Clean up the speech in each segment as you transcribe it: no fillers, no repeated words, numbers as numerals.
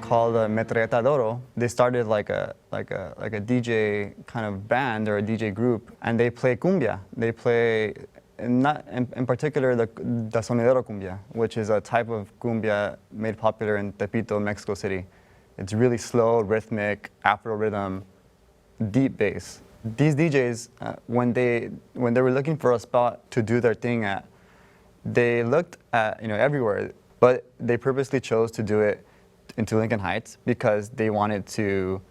called Metralleta de Oro. They started like a DJ kind of band or a DJ group, and they play cumbia. They play in particular the sonidero cumbia, which is a type of cumbia made popular in Tepito, Mexico City. It's really slow, rhythmic, Afro rhythm, deep bass. These DJs, when they were looking for a spot to do their thing at, they looked at everywhere, but they purposely chose to do it into Lincoln Heights because they wanted to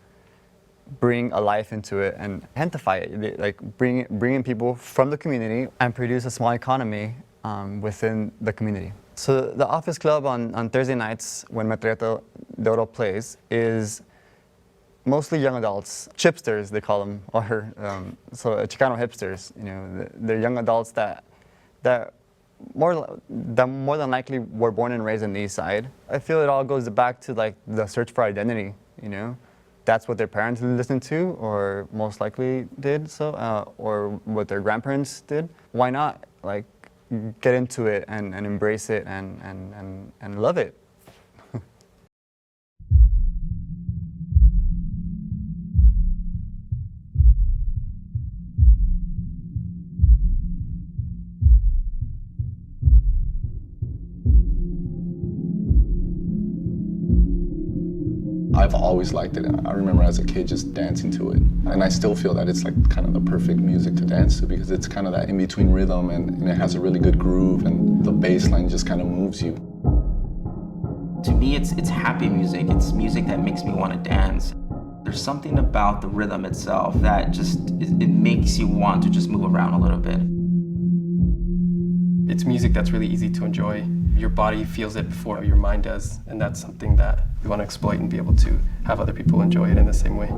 bring a life into it and gentrify it, like bringing people from the community and produce a small economy within the community. So the Office Club on Thursday nights when Metralleta de Oro plays is mostly young adults, chipsters they call them, or so Chicano hipsters. They're young adults that more than likely were born and raised in the East Side. I feel it all goes back to like the search for identity. That's what their parents listened to, or most likely did so, or what their grandparents did. Why not like get into it and embrace it and love it? I've always liked it. I remember as a kid just dancing to it. And I still feel that it's like kind of the perfect music to dance to because it's kind of that in-between rhythm and it has a really good groove and the bass line just kind of moves you. To me, it's happy music. It's music that makes me want to dance. There's something about the rhythm itself that just, it makes you want to just move around a little bit. It's music that's really easy to enjoy. Your body feels it before your mind does, and that's something that we want to exploit and be able to have other people enjoy it in the same way.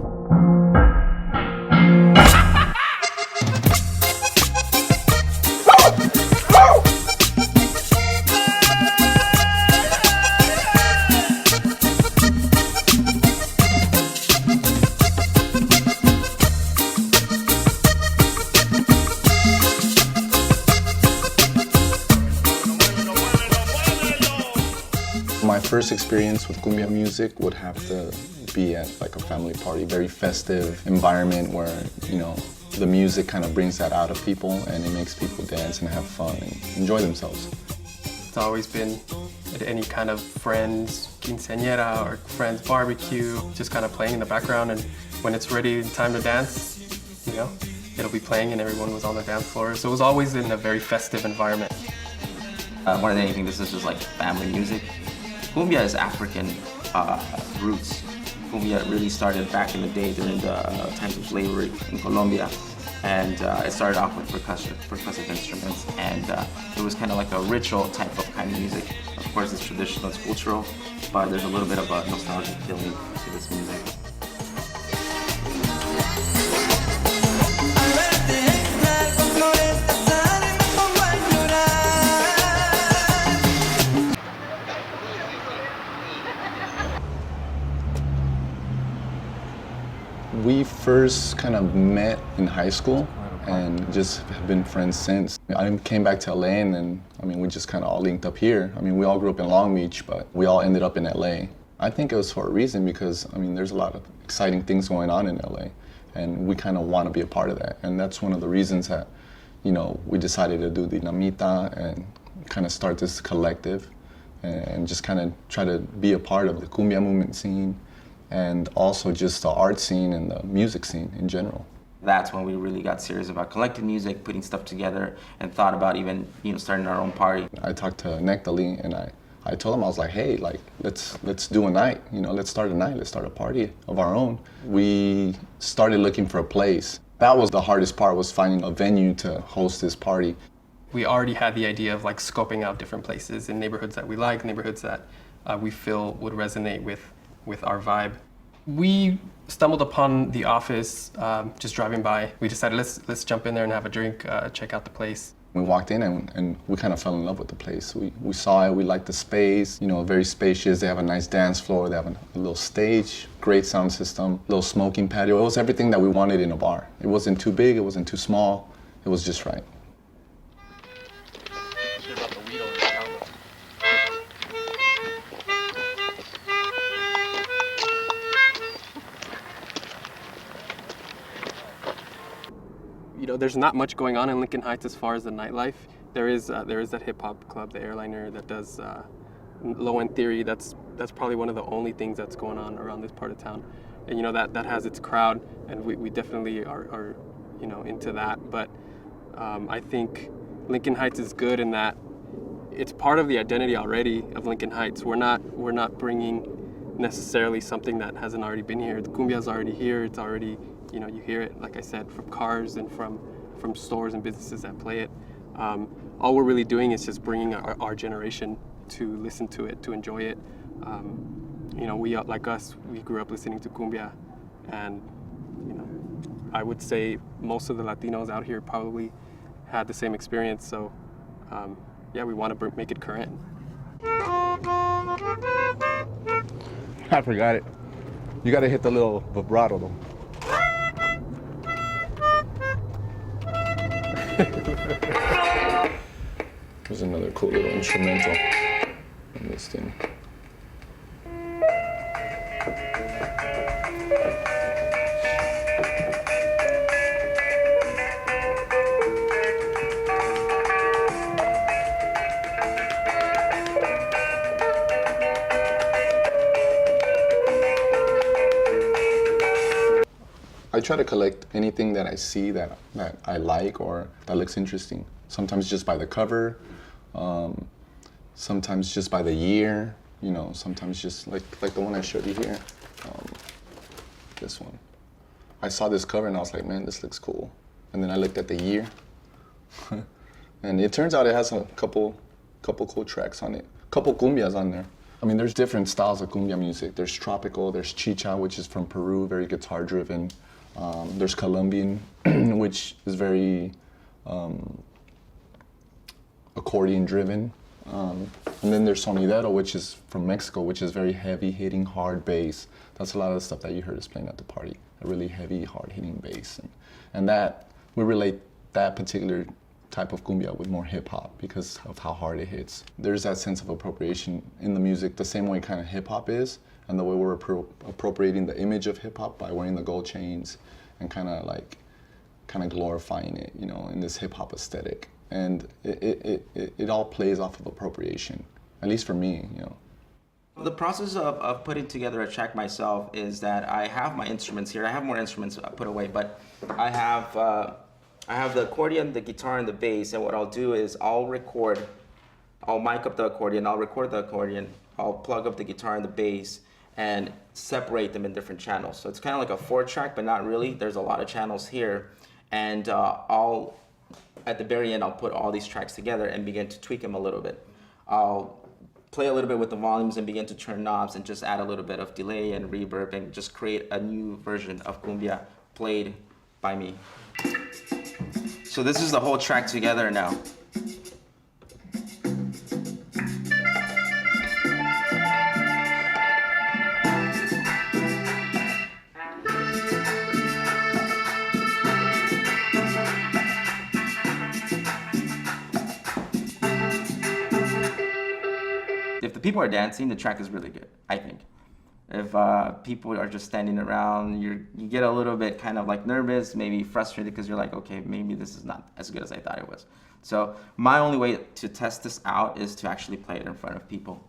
My first experience with cumbia music would have to be at like a family party, very festive environment where, the music kind of brings that out of people and it makes people dance and have fun and enjoy themselves. It's always been at any kind of friend's quinceañera or friend's barbecue, just kind of playing in the background, and when it's ready, time to dance, it'll be playing and everyone was on the dance floor. So it was always in a very festive environment. More than anything, this is just like family music. Cumbia is African roots. Cumbia really started back in the day during the times of slavery in Colombia. And it started off with percussive instruments. And it was kind of like a ritual type of kind of music. Of course, it's traditional, it's cultural, but there's a little bit of a nostalgic feeling to this music. We first kind of met in high school and just have been friends since. I came back to LA and then, we just kind of all linked up here. We all grew up in Long Beach, but we all ended up in LA. I think it was for a reason because, there's a lot of exciting things going on in LA and we kind of want to be a part of that. And that's one of the reasons that, we decided to do Dinamita and kind of start this collective and just kind of try to be a part of the cumbia movement scene and also just the art scene and the music scene in general. That's when we really got serious about collecting music, putting stuff together, and thought about even, starting our own party. I talked to Nectali and I told him, I was like, hey, let's do a night, let's start a night, let's start a party of our own. We started looking for a place. That was the hardest part, was finding a venue to host this party. We already had the idea of like scoping out different places in neighborhoods that we like, neighborhoods that we feel would resonate with our vibe. We stumbled upon the office just driving by. We decided let's jump in there and have a drink, check out the place. We walked in and we kind of fell in love with the place. We saw it, we liked the space, very spacious. They have a nice dance floor, they have a little stage, great sound system, little smoking patio. It was everything that we wanted in a bar. It wasn't too big, it wasn't too small, it was just right. there's not much going on in Lincoln Heights as far as the nightlife. There is that hip hop club, the Airliner, that does Low End Theory. That's probably one of the only things that's going on around this part of town, and that has its crowd, and we definitely are into that. But I think Lincoln Heights is good in that it's part of the identity already of Lincoln Heights. We're not bringing necessarily something that hasn't already been here. The cumbia's already here. It's already, you hear it, like I said, from cars and from stores and businesses that play it. All we're really doing is just bringing our generation to listen to it, to enjoy it. We, like us, we grew up listening to cumbia, and I would say most of the Latinos out here probably had the same experience. So we want to make it current. I forgot it. You got to hit the little vibrato though. There's another cool little instrumental on this thing. I try to collect anything that I see that I like or that looks interesting. Sometimes just by the cover, sometimes just by the year, sometimes just like the one I showed you here, this one. I saw this cover and I was like, man, this looks cool. And then I looked at the year, and it turns out it has a couple cool tracks on it, couple cumbias on there. I mean, there's different styles of cumbia music. There's tropical, there's chicha, which is from Peru, very guitar driven. There's Colombian, which is very accordion driven. And then there's sonidero, which is from Mexico, which is very heavy hitting, hard bass. That's a lot of the stuff that you heard us playing at the party, a really heavy, hard hitting bass. And that, we relate that particular type of cumbia with more hip hop because of how hard it hits. There's that sense of appropriation in the music, the same way kind of hip hop is, and the way we're appropriating the image of hip hop by wearing the gold chains and kind of glorifying it, in this hip hop aesthetic. And it all plays off of appropriation, at least for me, The process of putting together a track myself is that I have my instruments here. I have more instruments put away, but I have the accordion, the guitar, and the bass. And what I'll do is I'll mic up the accordion, I'll record the accordion, I'll plug up the guitar and the bass, and separate them in different channels. So it's kind of like a 4-track, but not really. There's a lot of channels here. And at the very end, I'll put all these tracks together and begin to tweak them a little bit. I'll play a little bit with the volumes and begin to turn knobs and just add a little bit of delay and reverb and just create a new version of cumbia played by me. So this is the whole track together now. If the people are dancing, the track is really good, I think. If people are just standing around, you get a little bit kind of like nervous, maybe frustrated because you're like, okay, maybe this is not as good as I thought it was. So my only way to test this out is to actually play it in front of people.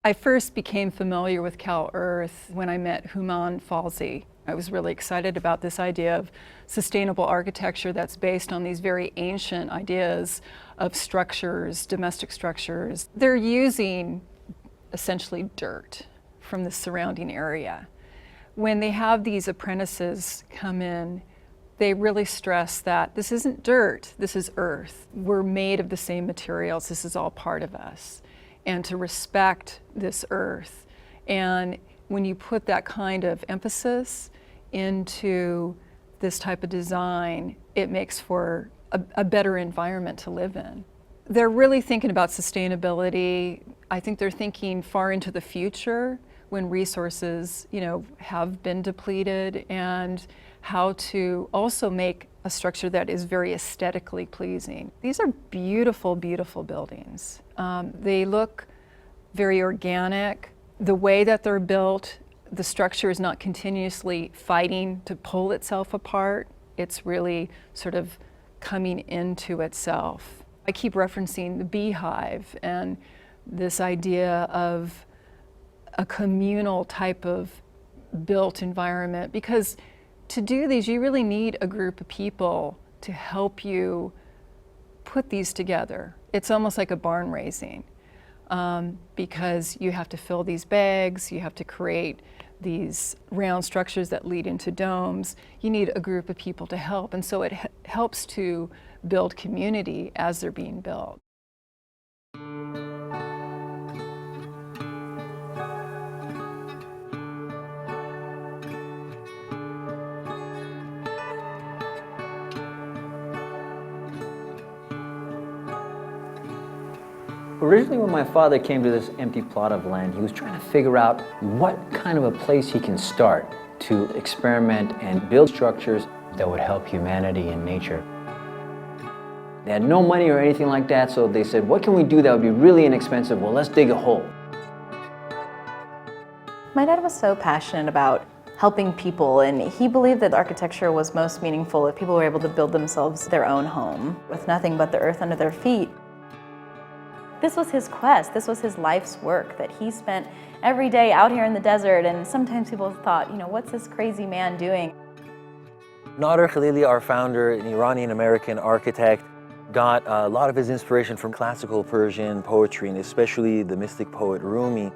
I first became familiar with CalEarth when I met Human Falsey. I was really excited about this idea of sustainable architecture that's based on these very ancient ideas of structures, domestic structures. They're using essentially dirt from the surrounding area. When they have these apprentices come in, they really stress that this isn't dirt, this is earth. We're made of the same materials, this is all part of us. And to respect this earth. And when you put that kind of emphasis into this type of design, it makes for a better environment to live in. They're really thinking about sustainability. I think they're thinking far into the future when resources, have been depleted, and how to also make a structure that is very aesthetically pleasing. These are beautiful, beautiful buildings. They look very organic. The way that they're built, the structure is not continuously fighting to pull itself apart. It's really sort of coming into itself. I keep referencing the beehive and this idea of a communal type of built environment, because to do these, you really need a group of people to help you put these together. It's almost like a barn raising, because you have to fill these bags, you have to create these round structures that lead into domes. You need a group of people to help, and so it helps to build community as they're being built. Originally, when my father came to this empty plot of land, he was trying to figure out what kind of a place he can start to experiment and build structures that would help humanity and nature. They had no money or anything like that, so they said, what can we do that would be really inexpensive? Well, let's dig a hole. My dad was so passionate about helping people, and he believed that architecture was most meaningful if people were able to build themselves their own home with nothing but the earth under their feet. This was his quest, this was his life's work that he spent every day out here in the desert, and sometimes people thought, what's this crazy man doing? Nader Khalili, our founder, an Iranian-American architect, got a lot of his inspiration from classical Persian poetry, and especially the mystic poet Rumi,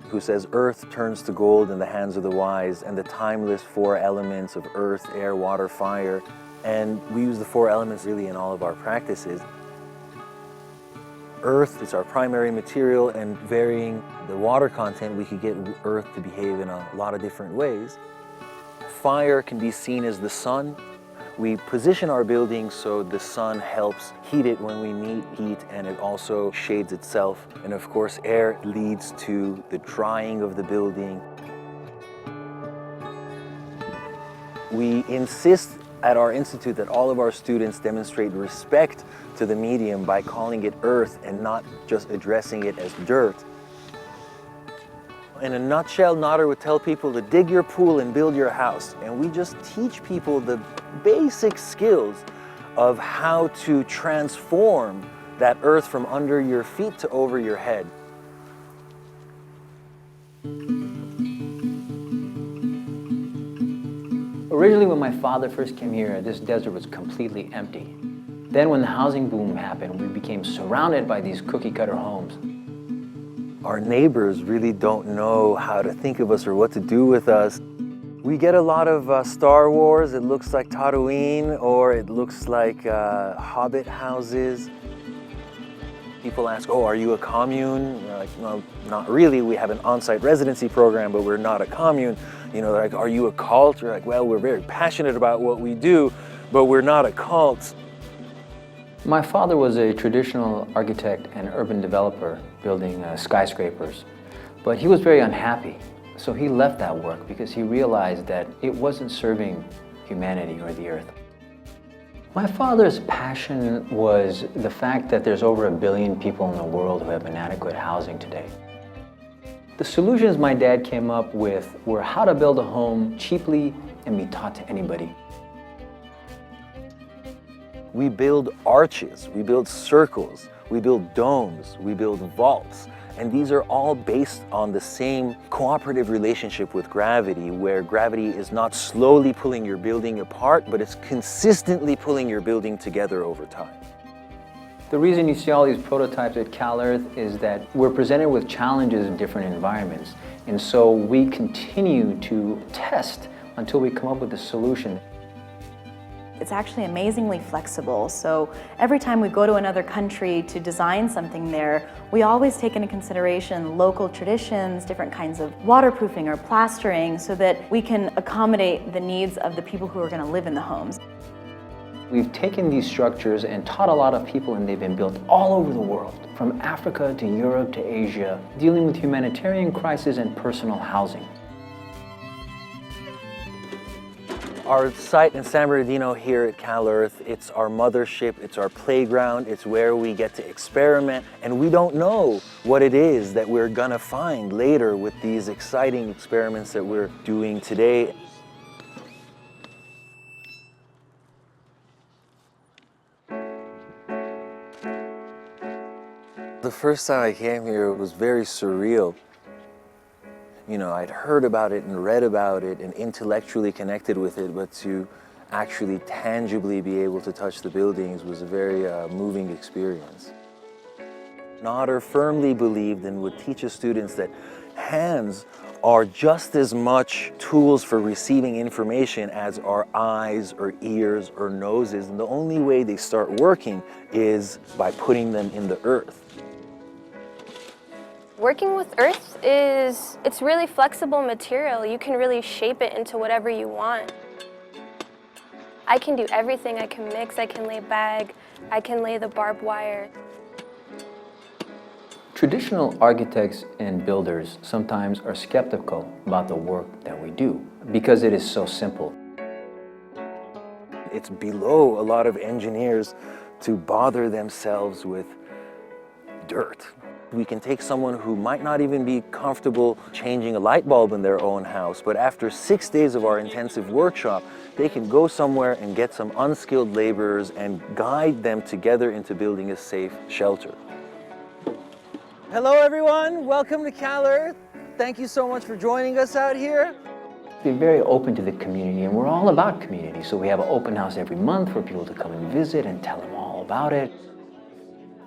who says, "Earth turns to gold in the hands of the wise," and the timeless 4 elements of earth, air, water, fire. And we use the 4 elements really in all of our practices. Earth is our primary material, and varying the water content, we could get earth to behave in a lot of different ways. Fire can be seen as the sun. We position our buildings so the sun helps heat it when we need heat, and it also shades itself. And of course, air leads to the drying of the building. We insist at our institute that all of our students demonstrate respect to the medium by calling it earth and not just addressing it as dirt. In a nutshell, Nader would tell people to dig your pool and build your house. And we just teach people the basic skills of how to transform that earth from under your feet to over your head. Originally, when my father first came here, this desert was completely empty. Then when the housing boom happened, we became surrounded by these cookie-cutter homes. Our neighbors really don't know how to think of us or what to do with us. We get a lot of Star Wars. It looks like Tatooine, or it looks like Hobbit houses. People ask, "Oh, are you a commune?" We're like, "No, not really. We have an on-site residency program, but we're not a commune." They're like, "Are you a cult?" We're like, "Well, we're very passionate about what we do, but we're not a cult." My father was a traditional architect and urban developer building skyscrapers, but he was very unhappy. So he left that work because he realized that it wasn't serving humanity or the earth. My father's passion was the fact that there's over 1 billion people in the world who have inadequate housing today. The solutions my dad came up with were how to build a home cheaply and be taught to anybody. We build arches, we build circles, we build domes, we build vaults. And these are all based on the same cooperative relationship with gravity, where gravity is not slowly pulling your building apart, but it's consistently pulling your building together over time. The reason you see all these prototypes at CalEarth is that we're presented with challenges in different environments. And so we continue to test until we come up with a solution. It's actually amazingly flexible. So every time we go to another country to design something there, we always take into consideration local traditions, different kinds of waterproofing or plastering, so that we can accommodate the needs of the people who are going to live in the homes. We've taken these structures and taught a lot of people, and they've been built all over the world, from Africa to Europe to Asia, dealing with humanitarian crisis and personal housing. Our site in San Bernardino here at CalEarth, it's our mothership, it's our playground, it's where we get to experiment, and we don't know what it is that we're gonna find later with these exciting experiments that we're doing today. The first time I came here, it was very surreal. You know, I'd heard about it and read about it and intellectually connected with it, but to actually tangibly be able to touch the buildings was a very moving experience. Notter firmly believed and would teach his students that hands are just as much tools for receiving information as our eyes or ears or noses, and the only way they start working is by putting them in the earth. Working with earth it's really flexible material. You can really shape it into whatever you want. I can do everything. I can mix, I can lay bag, I can lay the barbed wire. Traditional architects and builders sometimes are skeptical about the work that we do because it is so simple. It's below a lot of engineers to bother themselves with dirt. We can take someone who might not even be comfortable changing a light bulb in their own house, but after 6 days of our intensive workshop, they can go somewhere and get some unskilled laborers and guide them together into building a safe shelter. Hello everyone, welcome to CalEarth. Thank you so much for joining us out here. We're very open to the community, and we're all about community. So we have an open house every month for people to come and visit and tell them all about it.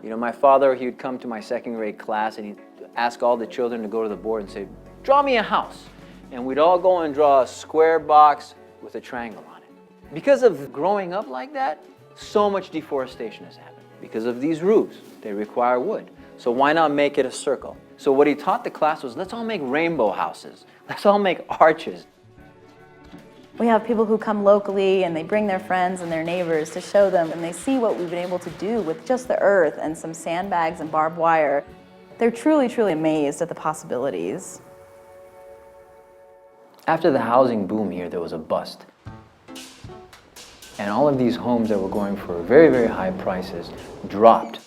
You know, my father, he would come to my second grade class and he'd ask all the children to go to the board and say, draw me a house. And we'd all go and draw a square box with a triangle on it. Because of growing up like that, so much deforestation has happened. Because of these roofs, they require wood. So why not make it a circle? So what he taught the class was, let's all make rainbow houses. Let's all make arches. We have people who come locally and they bring their friends and their neighbors to show them, and they see what we've been able to do with just the earth and some sandbags and barbed wire. They're truly, truly amazed at the possibilities. After the housing boom here, there was a bust. And all of these homes that were going for very, very high prices dropped.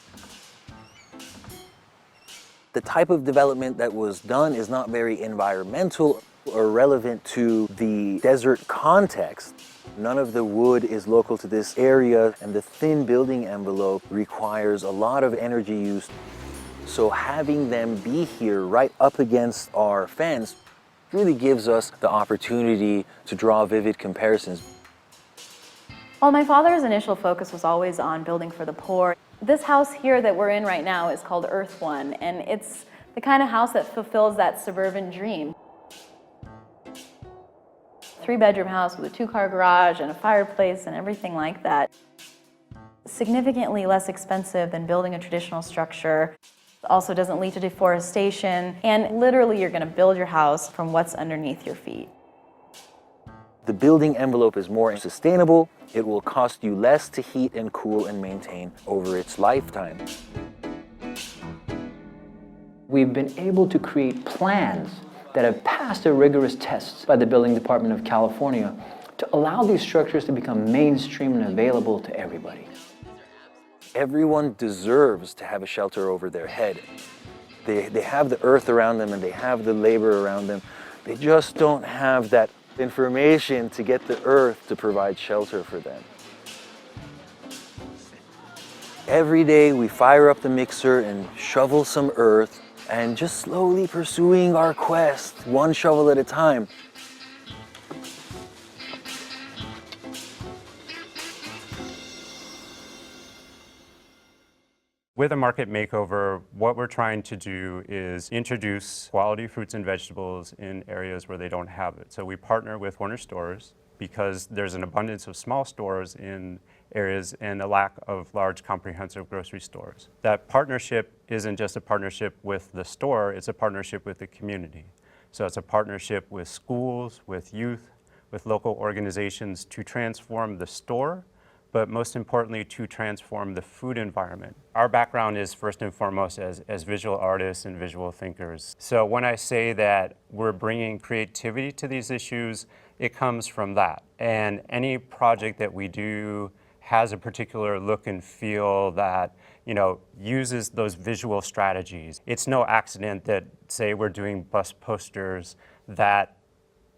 The type of development that was done is not very environmental or relevant to the desert context. None of the wood is local to this area, and the thin building envelope requires a lot of energy use. So having them be here right up against our fence really gives us the opportunity to draw vivid comparisons. Well, my father's initial focus was always on building for the poor. This house here that we're in right now is called Earth One, and it's the kind of house that fulfills that suburban dream. 3-bedroom house with a 2-car garage and a fireplace and everything like that. Significantly less expensive than building a traditional structure. Also doesn't lead to deforestation, and literally you're going to build your house from what's underneath your feet. The building envelope is more sustainable. It will cost you less to heat and cool and maintain over its lifetime. We've been able to create plans that have passed the rigorous tests by the Building Department of California to allow these structures to become mainstream and available to everybody. Everyone deserves to have a shelter over their head. They have the earth around them and they have the labor around them. They just don't have that information to get the earth to provide shelter for them. Every day we fire up the mixer and shovel some earth and just slowly pursuing our quest, one shovel at a time. With a market makeover, what we're trying to do is introduce quality fruits and vegetables in areas where they don't have it. So we partner with corner stores because there's an abundance of small stores in areas and a lack of large comprehensive grocery stores. That partnership isn't just a partnership with the store, it's a partnership with the community. So it's a partnership with schools, with youth, with local organizations to transform the store, but most importantly, to transform the food environment. Our background is first and foremost as visual artists and visual thinkers. So when I say that we're bringing creativity to these issues, it comes from that. And any project that we do has a particular look and feel that, uses those visual strategies. It's no accident that, say, we're doing bus posters that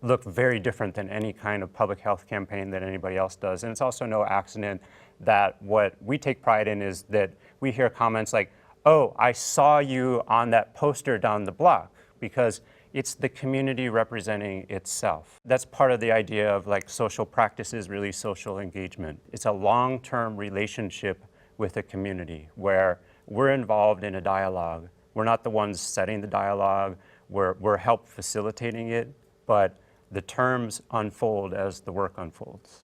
look very different than any kind of public health campaign that anybody else does. And it's also no accident that what we take pride in is that we hear comments like, oh, I saw you on that poster down the block, because it's the community representing itself. That's part of the idea of social practices, really social engagement. It's a long-term relationship with a community where we're involved in a dialogue. We're not the ones setting the dialogue, we're help facilitating it, but the terms unfold as the work unfolds.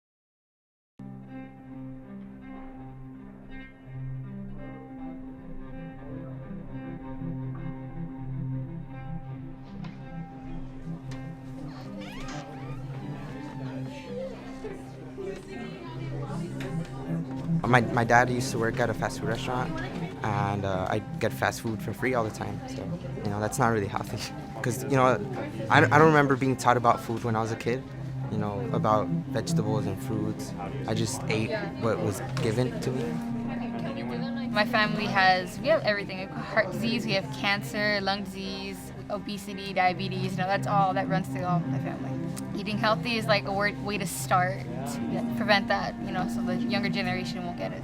My dad used to work at a fast food restaurant, and I get fast food for free all the time. So, that's not really healthy. Because, I don't remember being taught about food when I was a kid, about vegetables and fruits. I just ate what was given to me. My family we have everything. We have heart disease, we have cancer, lung disease, obesity, diabetes, that's all that runs through all of my family. Eating healthy is like a way to start to prevent that, so the younger generation won't get it.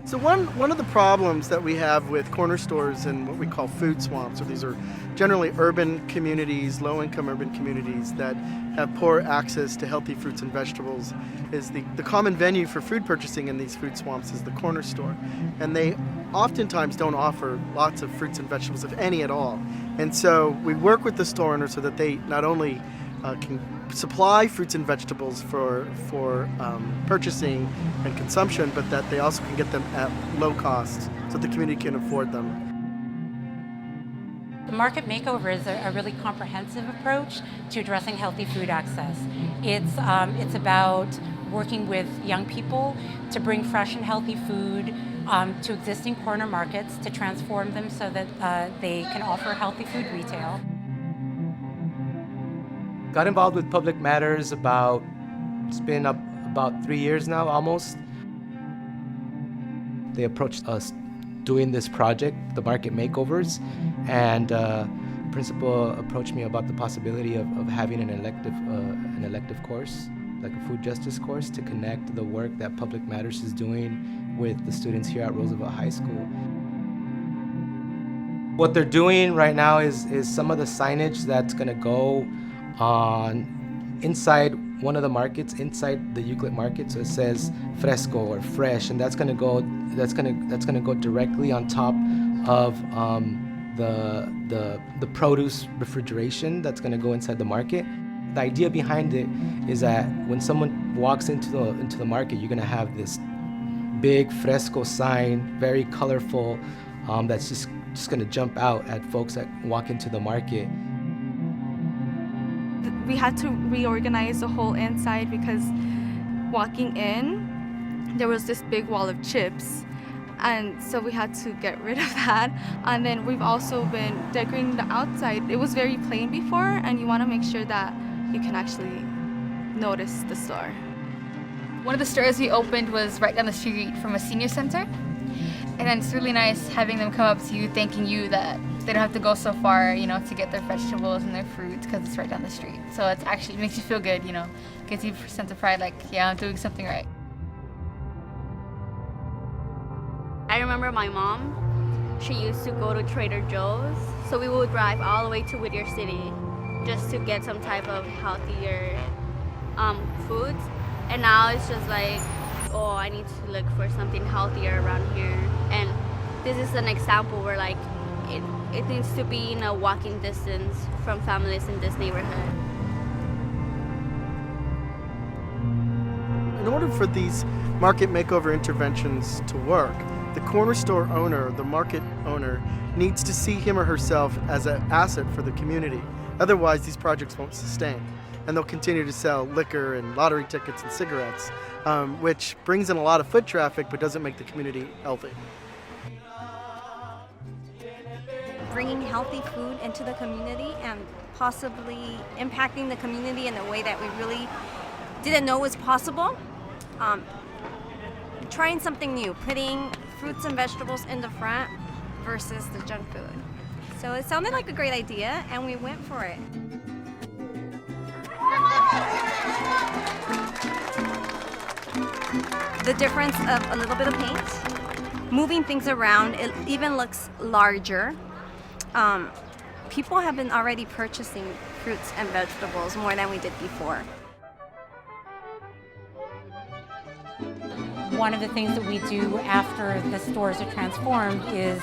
So one of the problems that we have with corner stores and what we call food swamps, or these are generally urban communities, low-income urban communities that have poor access to healthy fruits and vegetables, is the common venue for food purchasing in these food swamps is the corner store. And they oftentimes don't offer lots of fruits and vegetables, if any at all. And so we work with the store owner so that they not only can supply fruits and vegetables for purchasing and consumption, but that they also can get them at low cost so the community can afford them. The Market Makeover is a really comprehensive approach to addressing healthy food access. It's about working with young people to bring fresh and healthy food to existing corner markets, to transform them so that they can offer healthy food retail. Got involved with Public Matters it's been about 3 years now, almost. They approached us doing this project, the Market Makeovers, and principal approached me about the possibility of having an elective course, like a food justice course, to connect the work that Public Matters is doing with the students here at Roosevelt High School. What they're doing right now is some of the signage that's going to go on inside one of the markets, inside the Euclid market. So it says fresco or fresh, and that's going to go directly on top of the produce refrigeration that's going to go inside the market. The idea behind it is that when someone walks into the market, you're going to have this big fresco sign, very colorful, that's just going to jump out at folks that walk into the market. We had to reorganize the whole inside because walking in, there was this big wall of chips. And so we had to get rid of that. And then we've also been decorating the outside. It was very plain before, and you want to make sure that you can actually notice the store. One of the stores we opened was right down the street from a senior center. And then it's really nice having them come up to you, thanking you that they don't have to go so far, to get their vegetables and their fruits because it's right down the street. So it makes you feel good, gives you a sense of pride, like, yeah, I'm doing something right. I remember my mom, she used to go to Trader Joe's, so we would drive all the way to Whittier City just to get some type of healthier foods. And now it's just like, oh, I need to look for something healthier around here. And this is an example where like it needs to be in a walking distance from families in this neighborhood. In order for these market makeover interventions to work, the corner store owner, the market owner, needs to see him or herself as an asset for the community. Otherwise, these projects won't sustain. And they'll continue to sell liquor and lottery tickets and cigarettes, which brings in a lot of foot traffic but doesn't make the community healthy. Bringing healthy food into the community and possibly impacting the community in a way that we really didn't know was possible. Trying something new, putting fruits and vegetables in the front versus the junk food. So it sounded like a great idea and we went for it. The difference of a little bit of paint, moving things around, it even looks larger. People have been already purchasing fruits and vegetables more than we did before. One of the things that we do after the stores are transformed is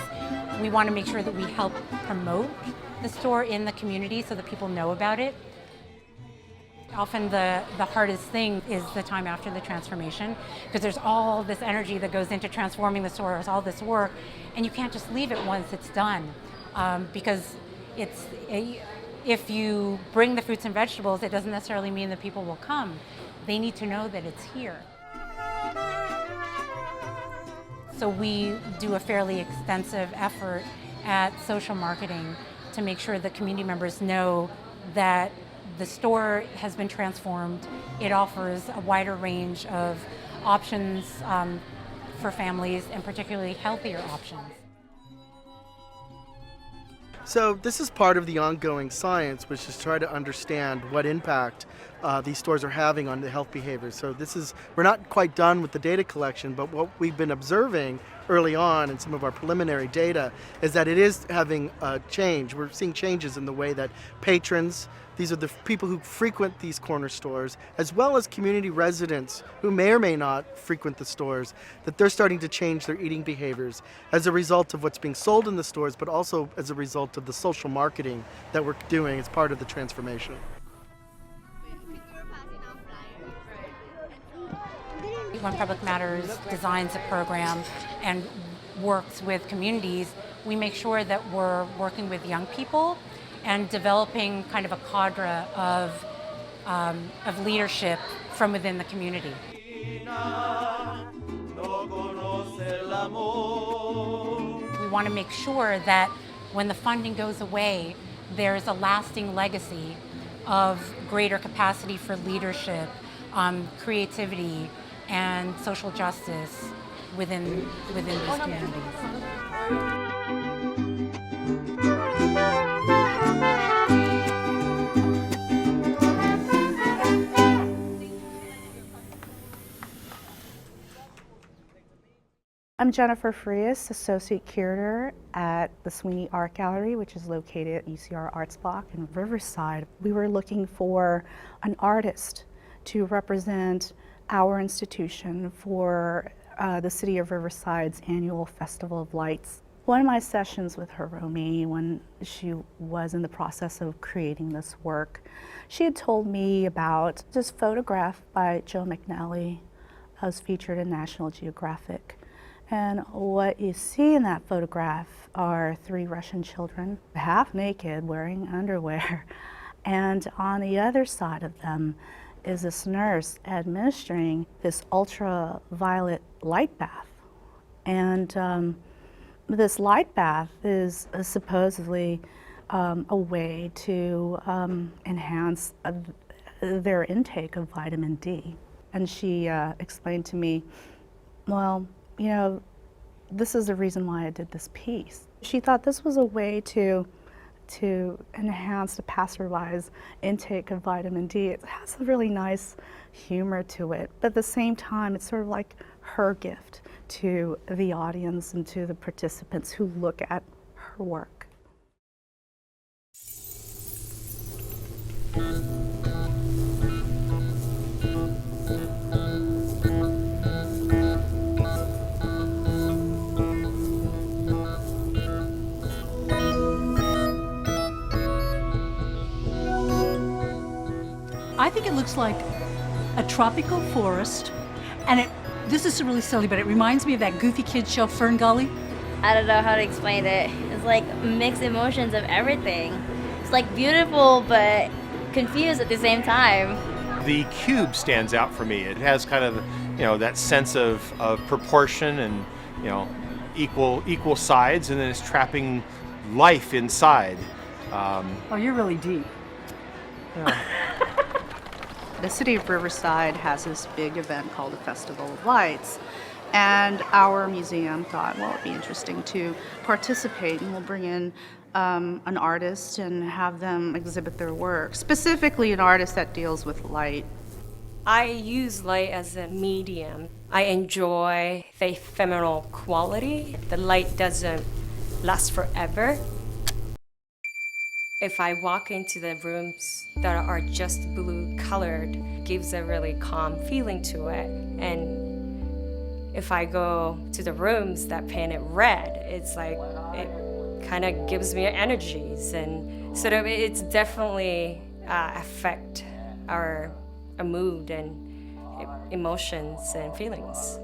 we want to make sure that we help promote the store in the community so that people know about it. Often the hardest thing is the time after the transformation, because there's all this energy that goes into transforming the store, there's all this work, and you can't just leave it once it's done. Because if you bring the fruits and vegetables, it doesn't necessarily mean that people will come. They need to know that it's here. So we do a fairly extensive effort at social marketing to make sure that community members know that the store has been transformed. It offers a wider range of options for families, and particularly healthier options. So this is part of the ongoing science, which is try to understand what impact these stores are having on the health behaviors. So we're not quite done with the data collection, but what we've been observing early on in some of our preliminary data is that it is having a change. We're seeing changes in the way that patrons, these are the people who frequent these corner stores, as well as community residents who may or may not frequent the stores, that they're starting to change their eating behaviors as a result of what's being sold in the stores, but also as a result of the social marketing that we're doing as part of the transformation. When Public Matters designs a program and works with communities, we make sure that we're working with young people and developing kind of a cadre of leadership from within the community. We want to make sure that when the funding goes away, there's a lasting legacy of greater capacity for leadership, creativity, and social justice within these communities. I'm Jennifer Frias, Associate Curator at the Sweeney Art Gallery, which is located at UCR Arts Block in Riverside. We were looking for an artist to represent our institution for the City of Riverside's annual Festival of Lights. One of my sessions with Hiromi, when she was in the process of creating this work, she had told me about this photograph by Joe McNally that was featured in National Geographic. And what you see in that photograph are 3 Russian children, half naked, wearing underwear. And on the other side of them is this nurse administering this ultraviolet light bath. And this light bath is supposedly a way to enhance their intake of vitamin D. And she explained to me, well, you know, this is the reason why I did this piece. She thought this was a way to enhance the passerby's intake of vitamin D. It has a really nice humor to it, but at the same time, it's sort of like her gift to the audience and to the participants who look at her work. I think it looks like a tropical forest, and this is really silly, but it reminds me of that Goofy Kids show, Fern Gully. I don't know how to explain it. It's like mixed emotions of everything. It's like beautiful but confused at the same time. The cube stands out for me. It has kind of, that sense of proportion and, equal sides, and then it's trapping life inside. Oh, you're really deep. The city of Riverside has this big event called the Festival of Lights, and our museum thought, well, it'd be interesting to participate, and we'll bring in an artist and have them exhibit their work, specifically an artist that deals with light. I use light as a medium. I enjoy the ephemeral quality. The light doesn't last forever. If I walk into the rooms that are just blue colored, it gives a really calm feeling to it. And if I go to the rooms that painted red, it's like, it kind of gives me energies. And sort of, it's definitely affect our mood and emotions and feelings.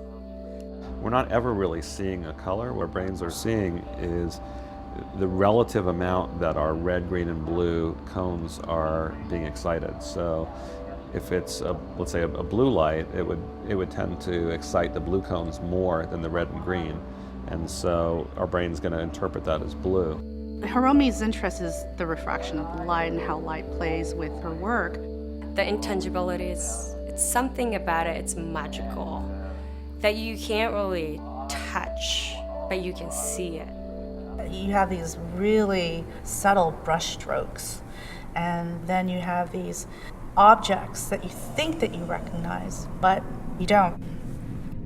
We're not ever really seeing a color. What our brains are seeing is the relative amount that our red, green, and blue cones are being excited. So if it's, let's say, a blue light, it would tend to excite the blue cones more than the red and green. And so our brain's going to interpret that as blue. Hiromi's interest is the refraction of light and how light plays with her work. The intangibilities, it's something about it, it's magical, that you can't really touch, but you can see it. You have these really subtle brush strokes, and then you have these objects that you think that you recognize, but you don't.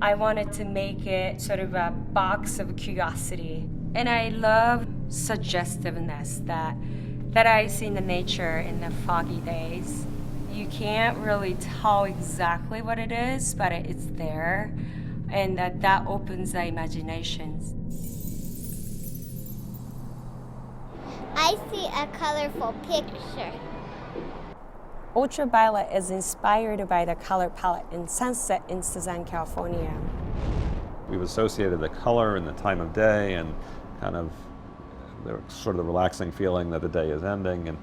I wanted to make it sort of a box of curiosity, and I love suggestiveness that I see in the nature in the foggy days. You can't really tell exactly what it is, but it's there, and that opens the imaginations. I see a colorful picture. Ultraviolet is inspired by the color palette in Sunset in Suzanne, California. We've associated the color and the time of day and kind of the sort of the relaxing feeling that the day is ending, and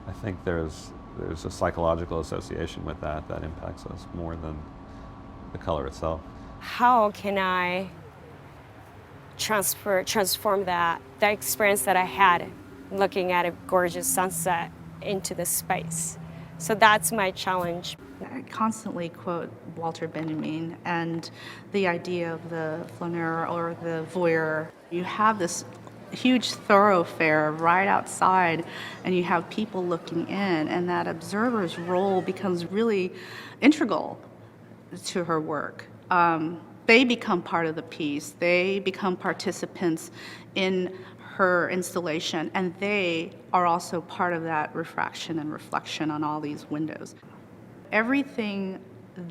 I think there's a psychological association with that impacts us more than the color itself. How can I transform that experience that I had looking at a gorgeous sunset into the space? So that's my challenge. I constantly quote Walter Benjamin and the idea of the flaneur or the voyeur. You have this huge thoroughfare right outside, and you have people looking in, and that observer's role becomes really integral to her work. They become part of the piece. They become participants in her installation, and they are also part of that refraction and reflection on all these windows. Everything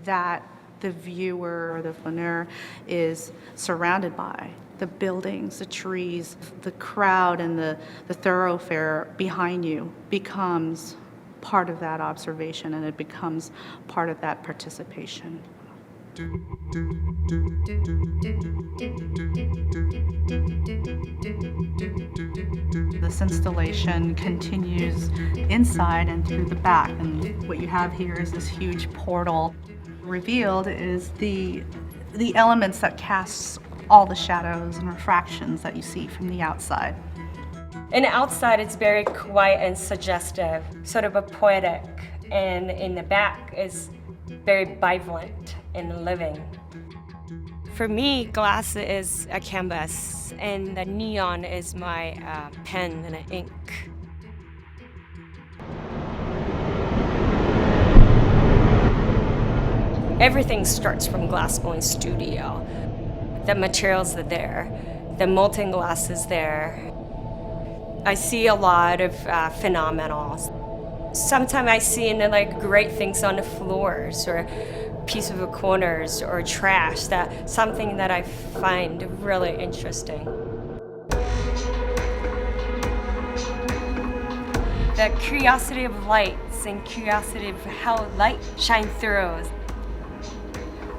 that the viewer or the flaneur is surrounded by, the buildings, the trees, the crowd, and the thoroughfare behind you becomes part of that observation, and it becomes part of that participation. This installation continues inside and through the back, and what you have here is this huge portal. Revealed is the elements that cast all the shadows and refractions that you see from the outside. And outside it's very quiet and suggestive, sort of a poetic, and in the back is very vibrant and living. For me, glass is a canvas, and the neon is my pen and ink. Everything starts from Glass Blowing Studio. The materials are there. The molten glass is there. I see a lot of phenomenals. Sometimes I see like great things on the floors or piece of the corners or trash, that something that I find really interesting. The curiosity of lights and curiosity of how light shines through,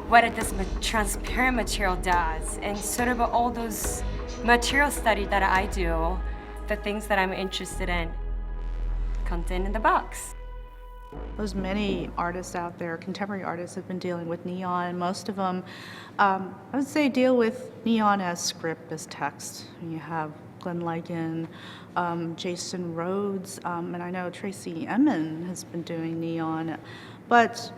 what this transparent material does, and sort of all those material study that I do, the things that I'm interested in, content in the box. There's many artists out there, contemporary artists, have been dealing with neon. Most of them, I would say, deal with neon as script, as text. You have Glenn Ligon, Jason Rhodes, and I know Tracy Emin has been doing neon. But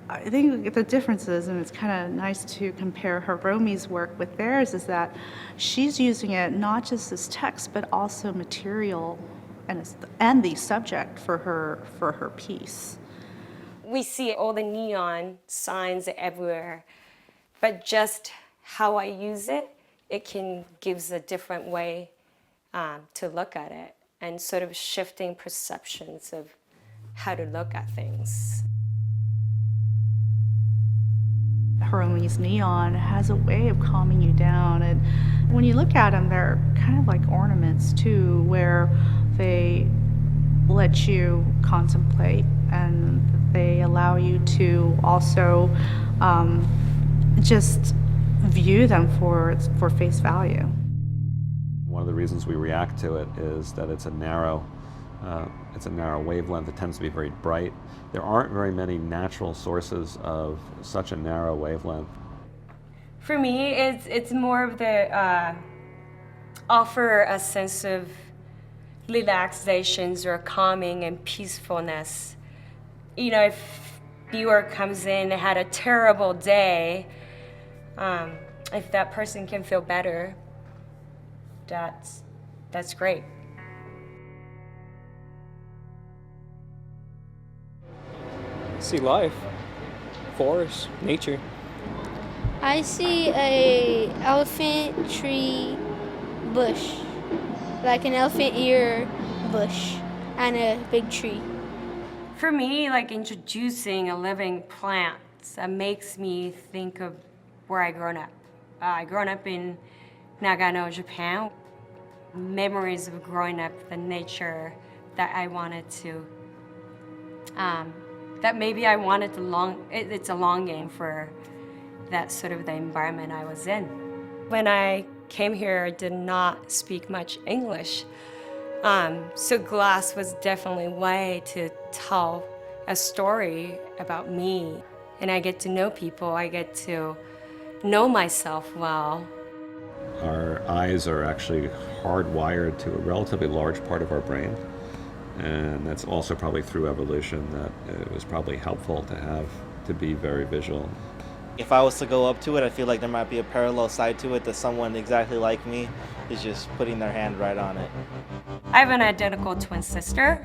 I think the difference is, and it's kind of nice to compare Hiromi's work with theirs, is that she's using it not just as text, but also material and the subject for her piece. We see all the neon signs everywhere, but just how I use it, it can gives a different way to look at it, and sort of shifting perceptions of how to look at things. Hiromi's neon has a way of calming you down, and when you look at them, they're kind of like ornaments too, where they let you contemplate and they allow you to also just view them for face value. One of the reasons we react to it is that it's a narrow wavelength. It tends to be very bright. There aren't very many natural sources of such a narrow wavelength. For me, it's more of the offer a sense of relaxations or calming and peacefulness. You know, if viewer comes in and had a terrible day, if that person can feel better, that's great. See life, forest, nature. I see a elephant tree bush, like an elephant ear bush and a big tree. For me, like introducing a living plant makes me think of where I grown up. I grown up in Nagano, Japan. Memories of growing up, the nature that I wanted to, that maybe I wanted to it's a longing for that sort of the environment I was in. When I came here, I did not speak much English. So glass was definitely a way to tell a story about me. And I get to know people, I get to know myself well. Our eyes are actually hardwired to a relatively large part of our brain. And that's also probably through evolution that it was probably helpful to be very visual. If I was to go up to it, I feel like there might be a parallel side to it, that someone exactly like me is just putting their hand right on it. I have an identical twin sister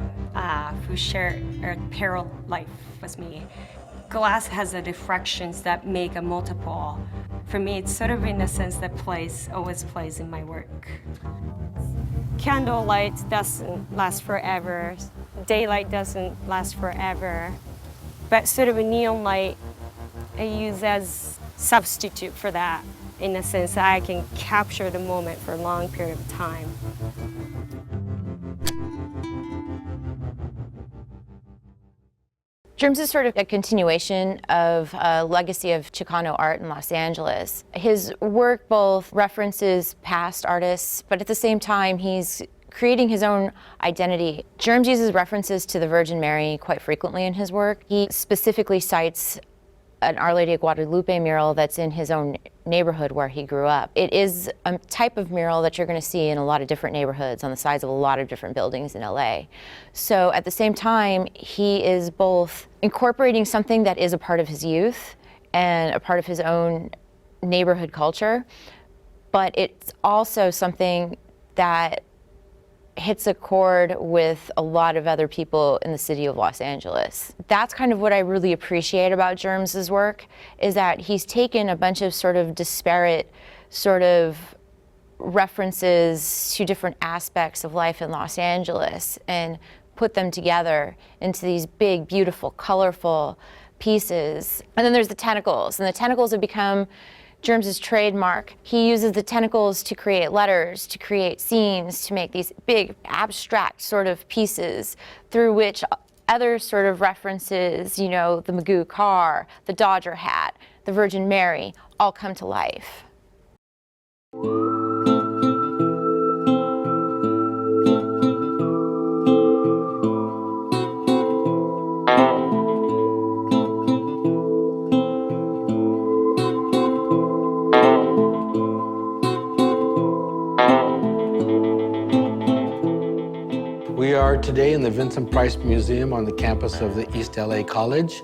who shared a parallel life with me. Glass has the diffractions that make a multiple. For me, it's sort of in the sense that always plays in my work. Candlelight doesn't last forever. Daylight doesn't last forever. But sort of a neon light I use as substitute for that, in the sense that I can capture the moment for a long period of time. Germs is sort of a continuation of a legacy of Chicano art in Los Angeles. His work both references past artists, but at the same time he's creating his own identity. Germs uses references to the Virgin Mary quite frequently in his work. He specifically cites an Our Lady of Guadalupe mural that's in his own neighborhood where he grew up. It is a type of mural that you're going to see in a lot of different neighborhoods on the sides of a lot of different buildings in LA. So at the same time, he is both incorporating something that is a part of his youth and a part of his own neighborhood culture, but it's also something that hits a chord with a lot of other people in the city of Los Angeles. That's kind of what I really appreciate about Germs' work, is that he's taken a bunch of sort of disparate sort of references to different aspects of life in Los Angeles and put them together into these big, beautiful, colorful pieces. And then there's the tentacles, and the tentacles have become Germs' trademark. He uses the tentacles to create letters, to create scenes, to make these big, abstract sort of pieces through which other sort of references, you know, the Magoo car, the Dodger hat, the Virgin Mary, all come to life. We are today in the Vincent Price Museum on the campus of the East LA College,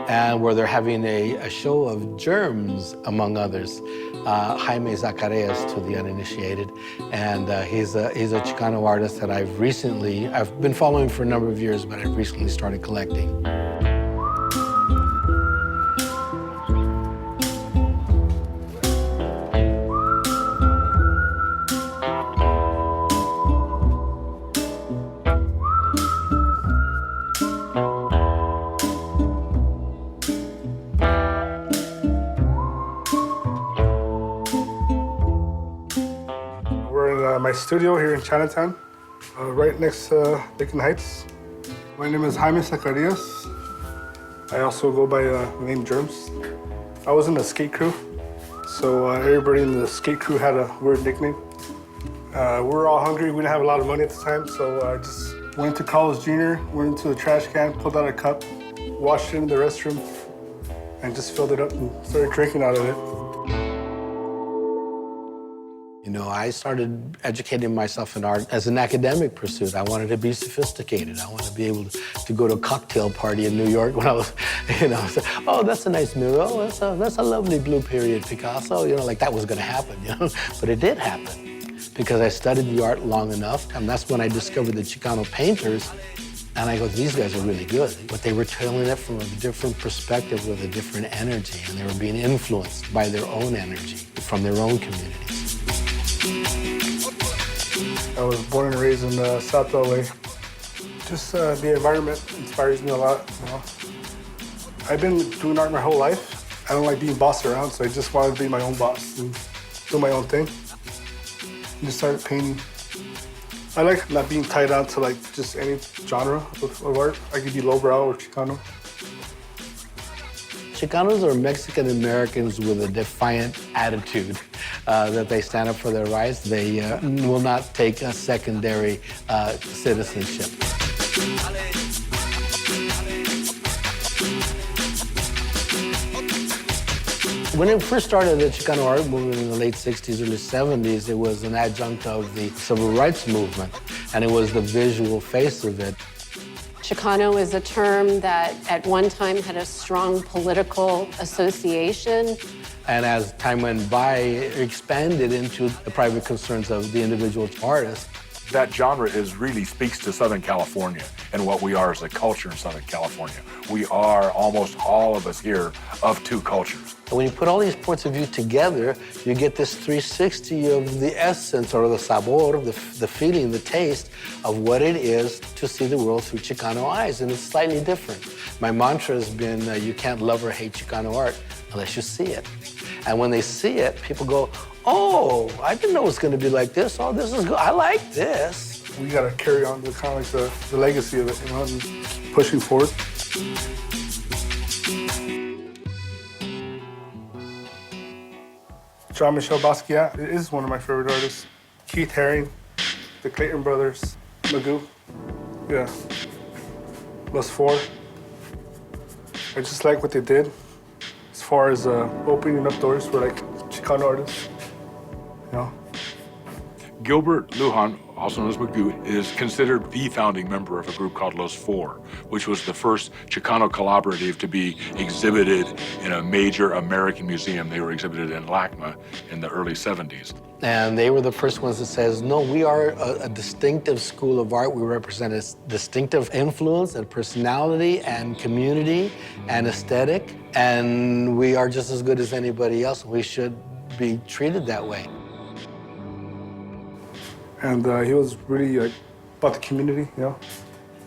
and where they're having a show of germs, among others. Jaime Zacarias, to the uninitiated, and he's a Chicano artist that I've been following for a number of years, but I've recently started collecting. My studio here in Chinatown, right next to Lincoln Heights. My name is Jaime Zacarias. I also go by the name Germs. I was in the skate crew, so everybody in the skate crew had a weird nickname. We were all hungry. We didn't have a lot of money at the time, so I just went to Carl's Jr., went into the trash can, pulled out a cup, washed it in the restroom, and just filled it up and started drinking out of it. You know, I started educating myself in art as an academic pursuit. I wanted to be sophisticated. I wanted to be able to go to a cocktail party in New York when I was, you know, say, oh, that's a nice mural. That's a lovely blue period Picasso. You know, like that was going to happen, you know. But it did happen because I studied the art long enough, and that's when I discovered the Chicano painters. And I go, these guys are really good. But they were telling it from a different perspective with a different energy, and they were being influenced by their own energy from their own communities. I was born and raised in South LA. Just the environment inspires me a lot. You know? I've been doing art my whole life. I don't like being bossed around, so I just wanted to be my own boss and do my own thing. And just started painting. I like not being tied down to like just any genre of art. I could be lowbrow or Chicano. Chicanos are Mexican Americans with a defiant attitude that they stand up for their rights. They will not take a secondary citizenship. When it first started, the Chicano art movement in the late 60s, early 70s, it was an adjunct of the civil rights movement, and it was the visual face of it. Chicano is a term that at one time had a strong political association. And as time went by, it expanded into the private concerns of the individual artist. That genre really speaks to Southern California and what we are as a culture in Southern California. We are, almost all of us here, of two cultures. And when you put all these points of view together, you get this 360 of the essence or the sabor, the feeling, the taste of what it is to see the world through Chicano eyes, and it's slightly different. My mantra has been, you can't love or hate Chicano art unless you see it. And when they see it, people go, oh, I didn't know it was going to be like this. Oh, this is good. I like this. We got to carry on the kind of like the legacy of it, you know, and keep pushing forward. Jean-Michel Basquiat is one of my favorite artists. Keith Haring, the Clayton Brothers, Magoo, yeah, Los Four. I just like what they did as far as opening up doors for like Chicano artists, you know. Gilbert Lujan also known as Magoo, is considered the founding member of a group called Los Four, which was the first Chicano collaborative to be exhibited in a major American museum. They were exhibited in LACMA in the early 70s. And they were the first ones that says, no, we are a distinctive school of art. We represent a distinctive influence and personality and community and aesthetic. And we are just as good as anybody else. We should be treated that way. And he was really about the community, you know.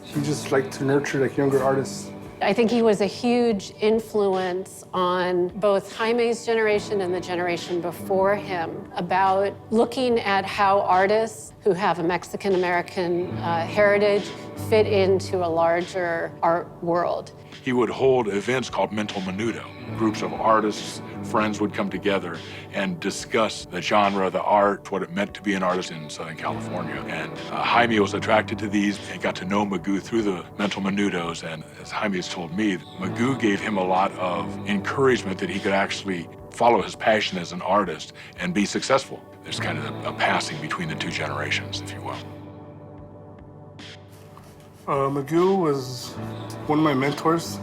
He just liked to nurture younger artists. I think he was a huge influence on both Jaime's generation and the generation before him about looking at how artists who have a Mexican-American heritage fit into a larger art world. He would hold events called Mental Menudo. Groups of artists, friends would come together and discuss the genre, the art, what it meant to be an artist in Southern California. And Jaime was attracted to these and got to know Magoo through the Mental Menudos. And as Jaime has told me, Magoo gave him a lot of encouragement that he could actually follow his passion as an artist and be successful. There's kind of a passing between the two generations, if you will. Magoo was one of my mentors.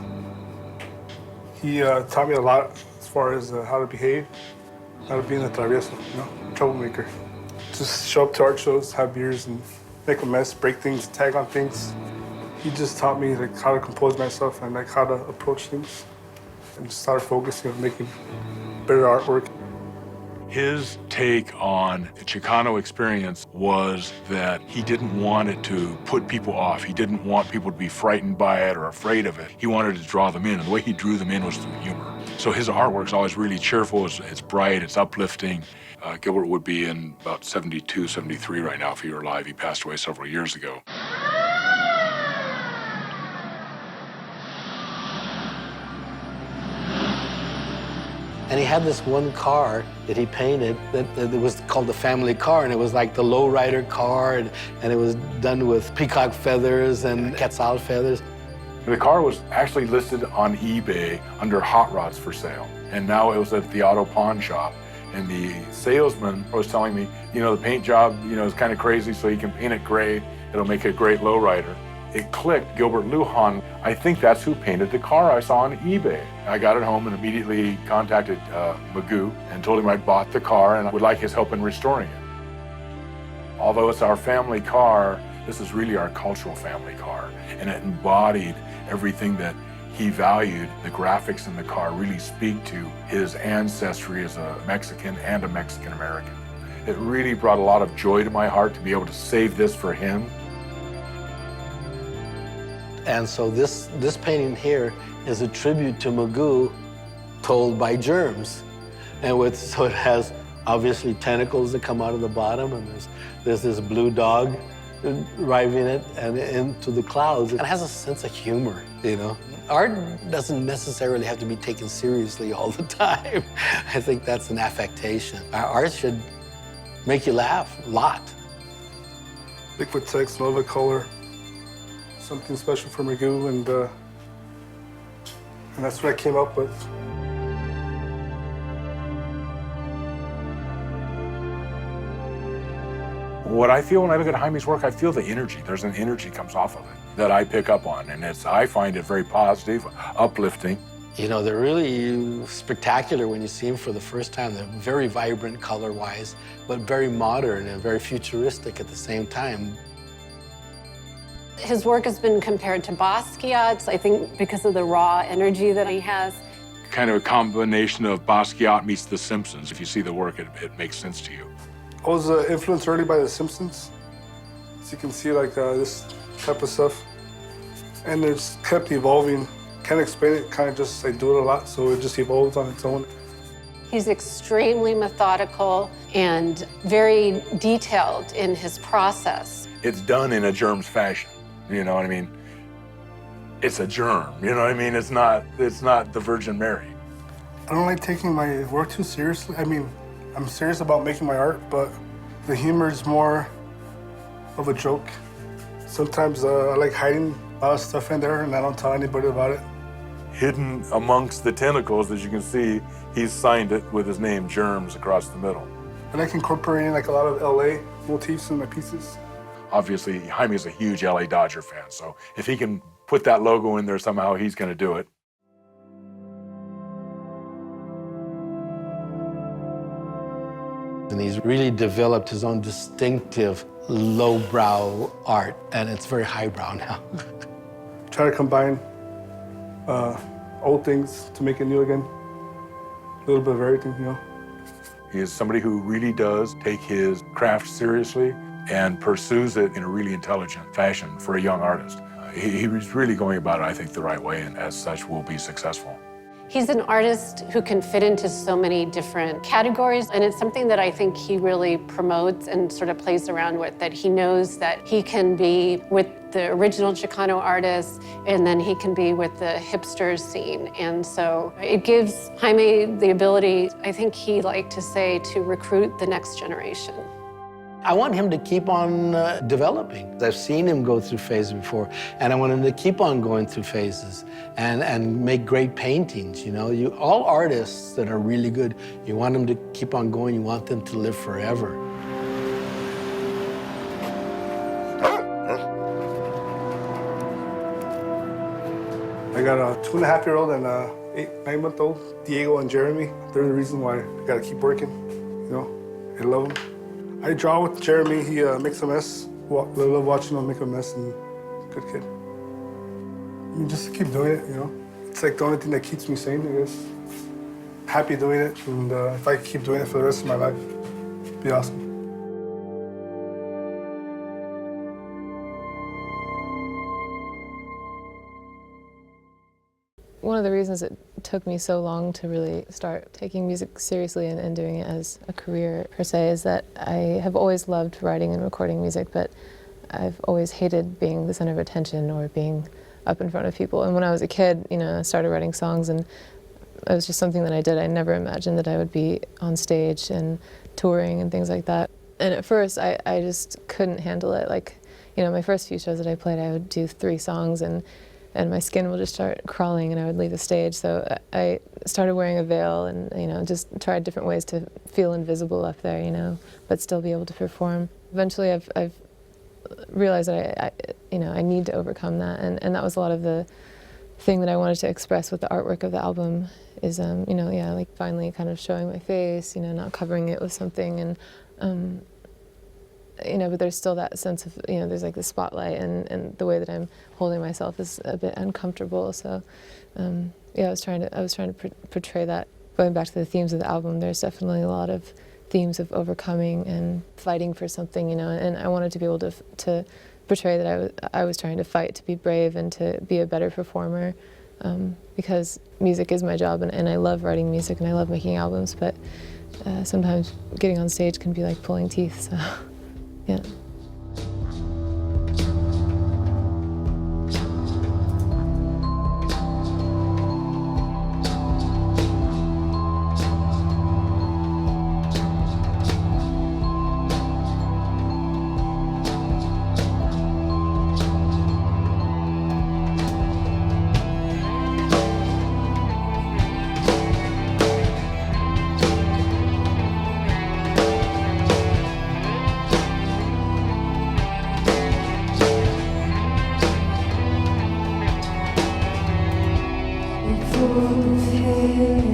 He taught me a lot as far as how to behave, how to be in the travieso, you know, troublemaker. Just show up to art shows, have beers, and make a mess, break things, tag on things. He just taught me how to compose myself and how to approach things, and just started focusing on making better artwork. His take on the Chicano experience was that he didn't want it to put people off. He didn't want people to be frightened by it or afraid of it. He wanted to draw them in, and the way he drew them in was through humor. So his artwork's always really cheerful, it's bright, it's uplifting. Gilbert would be in about 72, 73 right now if he were alive. He passed away several years ago. And he had this one car that he painted that was called the family car, and it was like the lowrider car, and it was done with peacock feathers and quetzal feathers. The car was actually listed on eBay under hot rods for sale, and now it was at the auto pawn shop. And the salesman was telling me, you know, the paint job, you know, is kind of crazy, so you can paint it gray. It'll make a great lowrider. It clicked, Gilbert Lujan. I think that's who painted the car I saw on eBay. I got it home and immediately contacted Magoo and told him I'd bought the car and I would like his help in restoring it. Although it's our family car, this is really our cultural family car, and it embodied everything that he valued. The graphics in the car really speak to his ancestry as a Mexican and a Mexican American. It really brought a lot of joy to my heart to be able to save this for him. And so this painting here is a tribute to Magoo told by germs. And so it has obviously tentacles that come out of the bottom, and there's this blue dog driving it and into the clouds. It has a sense of humor, you know. Art doesn't necessarily have to be taken seriously all the time. I think that's an affectation. Our art should make you laugh a lot. Liquitex, Nova Color, something special for Magoo, and that's what I came up with. What I feel when I look at Jaime's work, I feel the energy. There's an energy comes off of it that I pick up on, and I find it very positive, uplifting. You know, they're really spectacular when you see them for the first time. They're very vibrant color-wise, but very modern and very futuristic at the same time. His work has been compared to Basquiat's, I think because of the raw energy that he has. Kind of a combination of Basquiat meets The Simpsons. If you see the work, it makes sense to you. I was influenced early by The Simpsons. So you can see this type of stuff. And it's kept evolving. Can't explain it, kind of just I do it a lot, so it just evolves on its own. He's extremely methodical and very detailed in his process. It's done in a germs fashion, you know what I mean? It's a germ, you know what I mean? It's not the Virgin Mary. I don't like taking my work too seriously. I mean, I'm serious about making my art, but the humor is more of a joke. Sometimes I like hiding a lot of stuff in there and I don't tell anybody about it. Hidden amongst the tentacles, as you can see, he's signed it with his name, Germs, across the middle. I like incorporating a lot of LA motifs in my pieces. Obviously, Jaime is a huge LA Dodger fan, so if he can put that logo in there somehow, he's going to do it. And he's really developed his own distinctive lowbrow art, and it's very highbrow now. Try to combine old things to make it new again. A little bit of everything, you know. He is somebody who really does take his craft seriously and pursues it in a really intelligent fashion for a young artist. He's really going about it, I think, the right way, and as such will be successful. He's an artist who can fit into so many different categories, and it's something that I think he really promotes and sort of plays around with, that he knows that he can be with the original Chicano artists, and then he can be with the hipster scene. And so it gives Jaime the ability, I think he liked to say, to recruit the next generation. I want him to keep on developing. I've seen him go through phases before, and I want him to keep on going through phases and make great paintings, you know. All artists that are really good, you want them to keep on going, you want them to live forever. I got a 2.5-year-old and a 8-9-month-old, Diego and Jeremy. They're the reason why I gotta keep working, you know. I love them. I draw with Jeremy. He makes a mess. I love watching him make a mess, and good kid. You just keep doing it, you know. It's like the only thing that keeps me sane, I guess. Happy doing it, and if I keep doing it for the rest of my life, it'd be awesome. One of the reasons it took me so long to really start taking music seriously and doing it as a career per se is that I have always loved writing and recording music, but I've always hated being the center of attention or being up in front of people. And when I was a kid, you know, I started writing songs, and it was just something that I did. I never imagined that I would be on stage and touring and things like that. And at first, I just couldn't handle it. Like, you know, my first few shows that I played, I would do 3 songs, and my skin would just start crawling, and I would leave the stage. So I started wearing a veil, and, you know, just tried different ways to feel invisible up there, you know, but still be able to perform. Eventually, I've realized that I need to overcome that, and that was a lot of the thing that I wanted to express with the artwork of the album. Is you know, yeah, like finally kind of showing my face, you know, not covering it with something, and you know, but there's still that sense of, you know, there's like the spotlight, and the way that I'm holding myself is a bit uncomfortable. So, yeah, I was trying to portray that. Going back to the themes of the album, there's definitely a lot of themes of overcoming and fighting for something, you know, and I wanted to be able to portray that I was trying to fight to be brave and to be a better performer, because music is my job, and I love writing music and I love making albums, but sometimes getting on stage can be like pulling teeth, so. Yeah.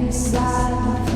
Inside